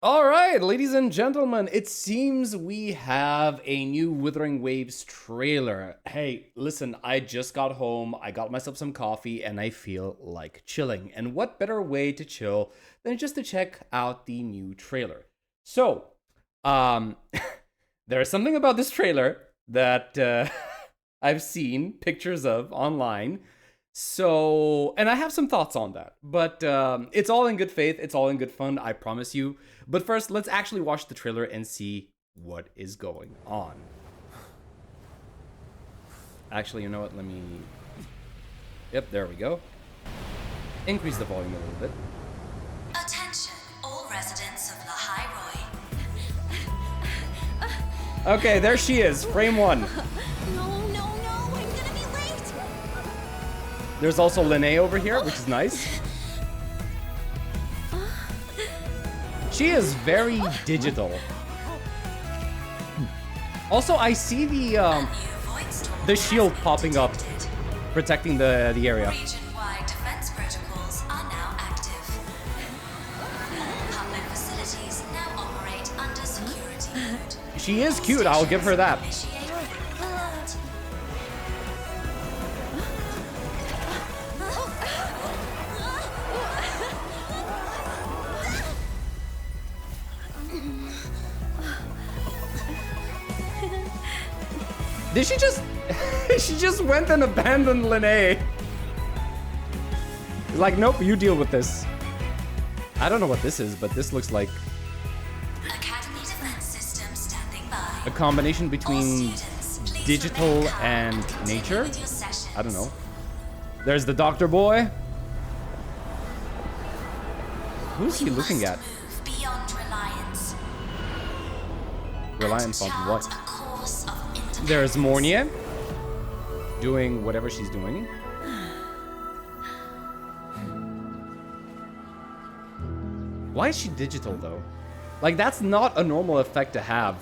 All right, ladies and gentlemen, it seems we have a new Wuthering Waves trailer. Hey, listen, I just got home, I got myself some coffee, and I feel like chilling. And what better way to chill than just to check out the new trailer? So, um, there's something about this trailer that I've seen pictures of online. So, and I have some thoughts on that, but it's all in good faith. It's all in good fun, I promise you. But first, let's actually watch the trailer and see what is going on. Actually, you know what? Let me... Yep, there we go. Increase the volume a little bit. Attention, all residents of Lahai-Roi. Okay, there she is, frame one. No, I'm gonna be late. There's also Lene over here, which is nice. She is very digital. Also, I see the shield popping up, protecting the area. Region-wide defense protocols are now active. Public facilities now operate under security mode. She is cute, I'll give her that. Initiate alert. Did she just... she just went and abandoned Lene. Like, nope, you deal with this. I don't know what this is, but this looks like Academy defense system standing by. a combination between digital and nature. I don't know. There's the doctor boy. Who's he looking at? Move beyond reliance. Reliance on Chart what? a course of independence. There's Mornia doing whatever she's doing. Why is she digital though? Like, that's not a normal effect to have.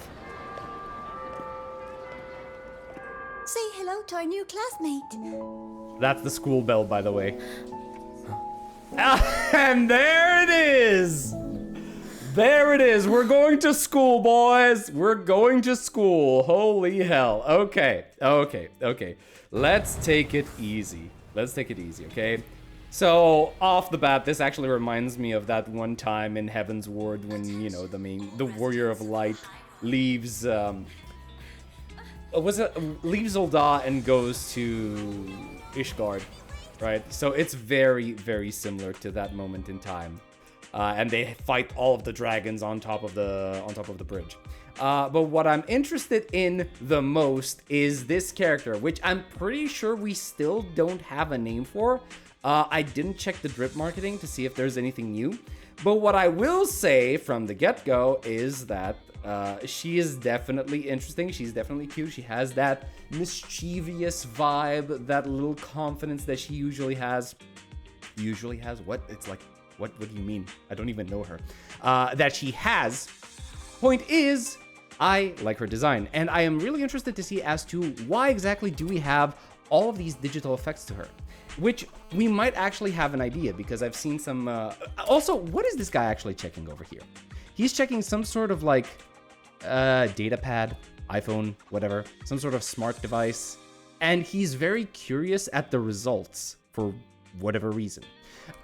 Say hello to our new classmate. That's the school bell, by the way. And there it is! There it is! We're going to school, boys! We're going to school. Holy hell. Okay. Let's take it easy. Okay? So, off the bat, this actually reminds me of that one time in Heaven's Ward when, you know, the Warrior of Light leaves, leaves Ul'dah and goes to Ishgard, right? So it's very, very similar to that moment in time. And they fight all of the dragons on top of the bridge. But what I'm interested in the most is this character, which I'm pretty sure we still don't have a name for. I didn't check the drip marketing to see if there's anything new. But what I will say from the get-go is that she is definitely interesting. She's definitely cute. She has that mischievous vibe, that little confidence that she usually has. Usually has? What? It's like, what do you mean? I don't even know her. That she has. Point is, I like her design. And I am really interested to see as to why exactly do we have all of these digital effects to her. Which we might actually have an idea because I've seen some... Also, what is this guy actually checking over here? He's checking some sort of like data pad, iPhone, whatever, some sort of smart device. And he's very curious at the results for whatever reason.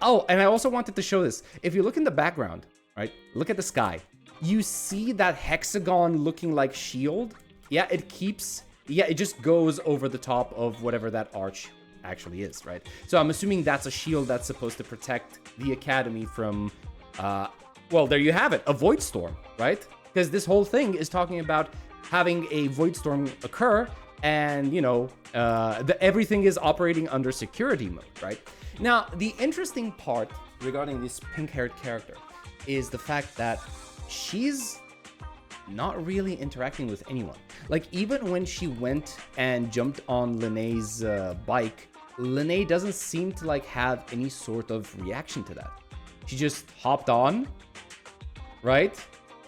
Oh, and I also wanted to show this. If you look in the background, right, look at the sky. You see that hexagon looking like shield? Yeah, it just goes over the top of whatever that arch actually is, right? So I'm assuming that's a shield that's supposed to protect the academy from, well, there you have it, a void storm, right? Because this whole thing is talking about having a void storm occur and, you know, everything is operating under security mode, right? Now, the interesting part regarding this pink-haired character is the fact that she's not really interacting with anyone. Like, even when she went and jumped on Lene's bike, Lene doesn't seem to like have any sort of reaction to that. She just hopped on, right?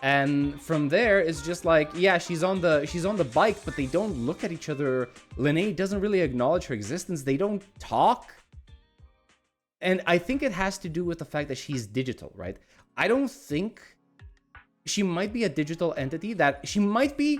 And from there, it's just like, yeah, she's on the bike, but they don't look at each other. Lene doesn't really acknowledge her existence. They don't talk. And I think it has to do with the fact that she's digital, right? I don't think she might be a digital entity, that she might be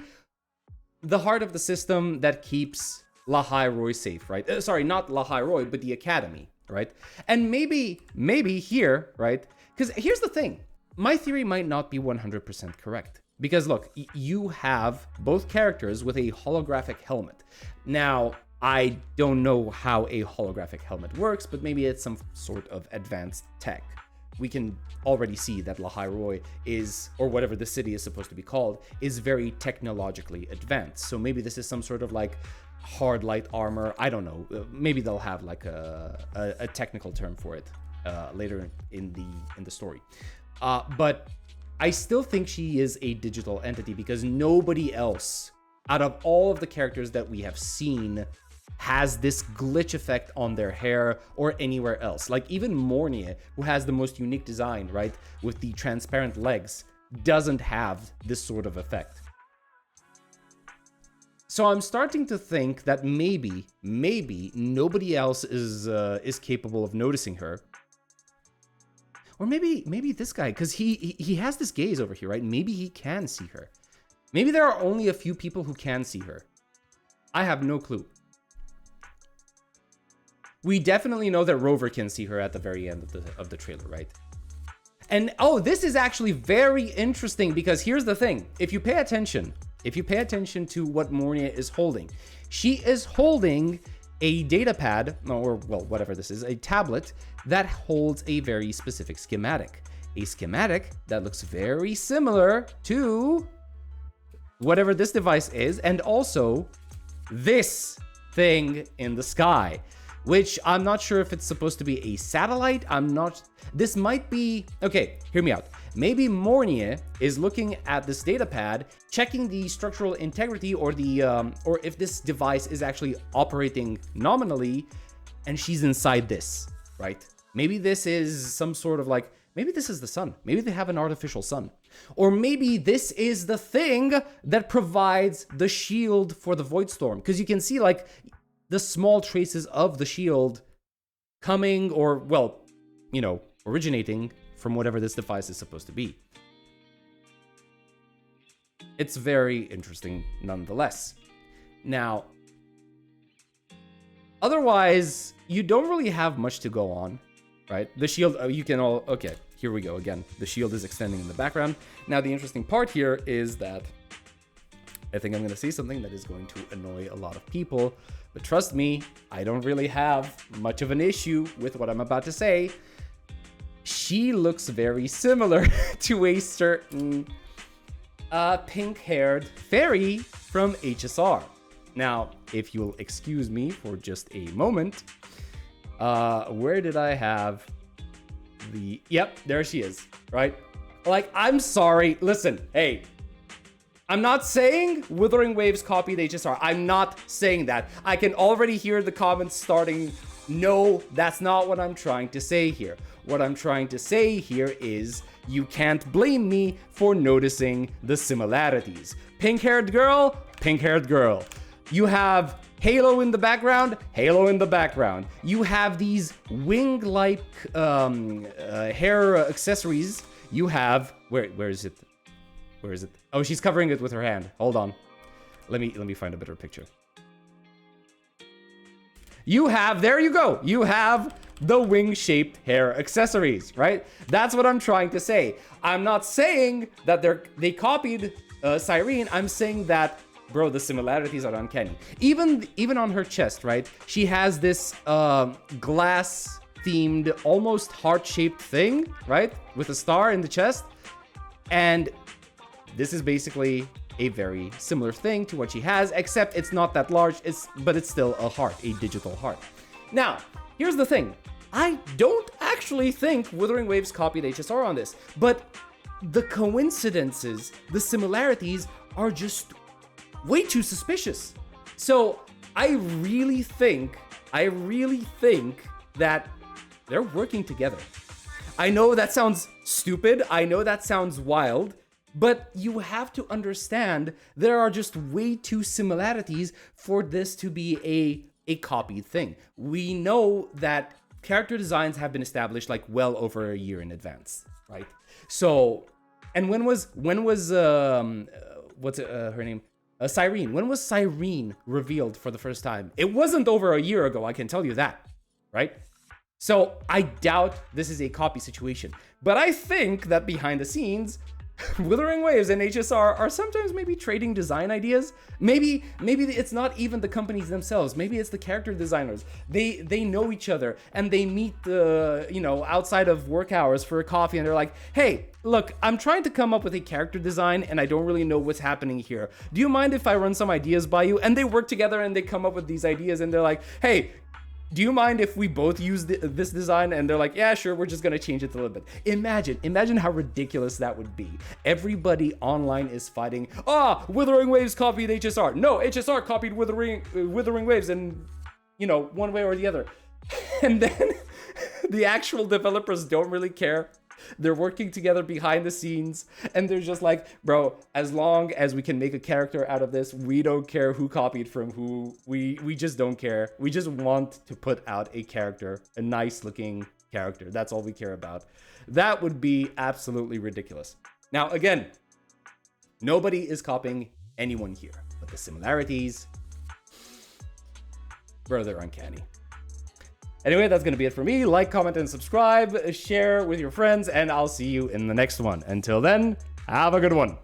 the heart of the system that keeps Lahai-Roi safe, right? Sorry, not Lahai-Roi, but the academy, right? And maybe here, right? Because here's the thing. My theory might not be 100% correct. Because look, you have both characters with a holographic helmet. Now, I don't know how a holographic helmet works, but maybe it's some sort of advanced tech. We can already see that Lahai-Roi is, or whatever the city is supposed to be called, is very technologically advanced. So maybe this is some sort of like hard light armor. I don't know. Maybe they'll have like a technical term for it later in the story. But I still think she is a digital entity because nobody else out of all of the characters that we have seen has this glitch effect on their hair or anywhere else. Like even Mornia, who has the most unique design, right, with the transparent legs, doesn't have this sort of effect. So I'm starting to think that maybe nobody else is capable of noticing her. Or maybe this guy, because he has this gaze over here, right? Maybe he can see her. Maybe there are only a few people who can see her. I have no clue. We definitely know that Rover can see her at the very end of the trailer, right? And oh, this is actually very interesting because here's the thing. If you pay attention to what Mornia is holding, she is holding a data pad, or well, whatever this is, a tablet that holds a very specific schematic. A schematic that looks very similar to whatever this device is, and also this thing in the sky, which I'm not sure if it's supposed to be a satellite. This might be, okay, hear me out. Maybe Mornia is looking at this data pad, checking the structural integrity or or if this device is actually operating nominally, and she's inside this, right? Maybe this is some sort of like, maybe this is the sun. Maybe they have an artificial sun. Or maybe this is the thing that provides the shield for the Void Storm. Because you can see like the small traces of the shield coming, or well, you know, originating from whatever this device is supposed to be. It's very interesting nonetheless. Now, otherwise, you don't really have much to go on, right? The shield, you can all, okay, here we go again. The shield is extending in the background. Now, the interesting part here is that I think I'm going to say something that is going to annoy a lot of people, but trust me, I don't really have much of an issue with what I'm about to say. She looks very similar to a certain pink-haired fairy from HSR. Now, if you'll excuse me for just a moment, where did I have the... Yep, there she is, right? Like, I'm sorry. Listen, hey, I'm not saying Wuthering Waves copied HSR. I'm not saying that. I can already hear the comments starting. No, that's not what I'm trying to say here. What I'm trying to say here is you can't blame me for noticing the similarities. Pink-haired girl, pink-haired girl. You have Halo in the background, Halo in the background. You have these wing-like hair accessories. You have, where is it? Where is it? Oh, she's covering it with her hand. Hold on. Let me find a better picture. You have, there you go. You have the wing-shaped hair accessories, right? That's what I'm trying to say. I'm not saying that they copied Cyrene. I'm saying that, bro, the similarities are uncanny. Even on her chest, right? She has this glass-themed, almost heart-shaped thing, right? With a star in the chest. And this is basically a very similar thing to what she has, except it's not that large, but it's still a heart, a digital heart. Now, here's the thing. I don't actually think Wuthering Waves copied HSR on this, but the coincidences, the similarities are just way too suspicious. So I really think that they're working together. I know that sounds stupid. I know that sounds wild. But you have to understand there are just way too similarities for this to be a copied thing. We know that character designs have been established like well over a year in advance, right? So And when was what's her name? Cyrene. When was Cyrene revealed for the first time? It wasn't over a year ago, I can tell you that, right? So I doubt this is a copy situation. But I think that behind the scenes, Wuthering Waves and HSR are sometimes maybe trading design ideas. Maybe it's not even the companies themselves. Maybe it's the character designers. They know each other and they meet outside of work hours for a coffee and they're like, hey, look, I'm trying to come up with a character design and I don't really know what's happening here. Do you mind if I run some ideas by you? And they work together and they come up with these ideas and they're like, hey, do you mind if we both use this design? And they're like, yeah, sure, we're just gonna change it a little bit. Imagine how ridiculous that would be. Everybody online is fighting, Wuthering Waves copied HSR. No, HSR copied Wuthering Waves and, one way or the other. And then the actual developers don't really care. They're working together behind the scenes and they're just like, bro, as long as we can make a character out of this, we don't care who copied from who. We just don't care. We just want to put out a character, a nice looking character. That's all we care about. That would be absolutely ridiculous. Now, again, nobody is copying anyone here, but the similarities, bro, they're uncanny. Anyway, that's going to be it for me. Like, comment, and subscribe. Share with your friends, and I'll see you in the next one. Until then, have a good one.